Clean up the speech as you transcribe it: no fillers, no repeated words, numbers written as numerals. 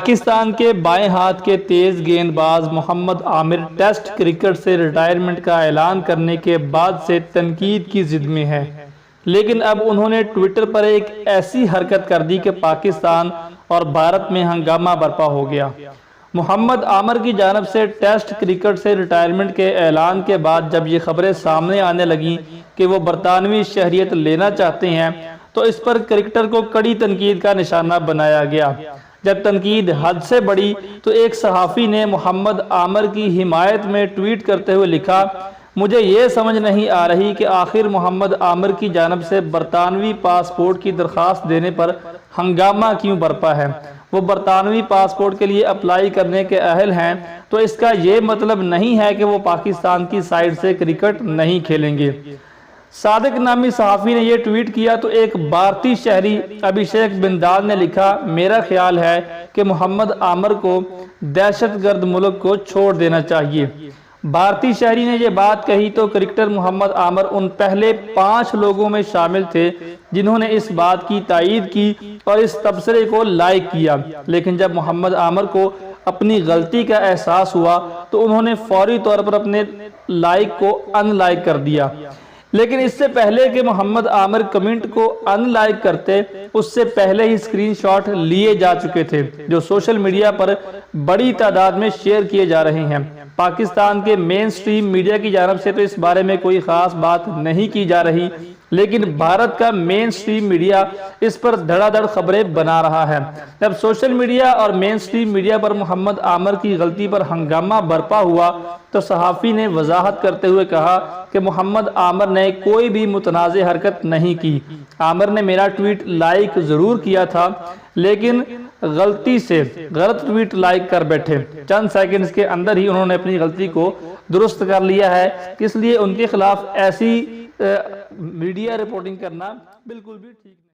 پاکستان کے بائیں ہاتھ کے تیز گیند باز محمد عامر ٹیسٹ کرکٹ سے ریٹائرمنٹ کا اعلان کرنے کے بعد سے تنقید کی زد میں ہے، لیکن اب انہوں نے ٹویٹر پر ایک ایسی حرکت کر دی کہ پاکستان اور بھارت میں ہنگامہ برپا ہو گیا۔ محمد عامر کی جانب سے ٹیسٹ کرکٹ سے ریٹائرمنٹ کے اعلان کے بعد جب یہ خبریں سامنے آنے لگیں کہ وہ برطانوی شہریت لینا چاہتے ہیں تو اس پر کرکٹر کو کڑی تنقید کا نشانہ بنایا گیا۔ جب تنقید حد سے بڑھی تو ایک صحافی نے محمد عامر کی حمایت میں ٹویٹ کرتے ہوئے لکھا، مجھے یہ سمجھ نہیں آ رہی کہ آخر محمد عامر کی جانب سے برطانوی پاسپورٹ کی درخواست دینے پر ہنگامہ کیوں برپا ہے؟ وہ برطانوی پاسپورٹ کے لیے اپلائی کرنے کے اہل ہیں تو اس کا یہ مطلب نہیں ہے کہ وہ پاکستان کی سائیڈ سے کرکٹ نہیں کھیلیں گے۔ صادق نامی صحافی نے یہ ٹویٹ کیا تو ایک بھارتی شہری ابھیشیک بندال نے لکھا، میرا خیال ہے کہ محمد عامر کو دہشت گرد ملک کو چھوڑ دینا چاہیے۔ بھارتی شہری نے یہ بات کہی تو کرکٹر محمد عامر ان پہلے 5 لوگوں میں شامل تھے جنہوں نے اس بات کی تائید کی اور اس تبصرے کو لائک کیا، لیکن جب محمد عامر کو اپنی غلطی کا احساس ہوا تو انہوں نے فوری طور پر اپنے لائک کو ان لائک کر دیا۔ لیکن اس سے پہلے کہ محمد عامر کمنٹ کو ان لائک کرتے، اس سے پہلے ہی اسکرین شاٹ لیے جا چکے تھے جو سوشل میڈیا پر بڑی تعداد میں شیئر کیے جا رہے ہیں۔ پاکستان کے مین سٹریم میڈیا کی جانب سے تو اس بارے میں کوئی خاص بات نہیں کی جا رہی، لیکن بھارت کا مین سٹریم میڈیا اس پر دھڑا دھڑ خبریں بنا رہا ہے۔ جب سوشل میڈیا اور مین سٹریم میڈیا پر محمد عامر کی غلطی پر ہنگامہ برپا ہوا تو صحافی نے وضاحت کرتے ہوئے کہا کہ محمد عامر نے کوئی بھی متنازع حرکت نہیں کی۔ عامر نے میرا ٹویٹ لائک ضرور کیا تھا لیکن غلطی سے غلط ٹویٹ لائک کر بیٹھے۔ چند سیکنڈز کے اندر ہی انہوں نے اپنی غلطی کو درست کر لیا ہے، اس لیے ان کے خلاف ایسی میڈیا رپورٹنگ کرنا بالکل بھی ٹھیک نہیں۔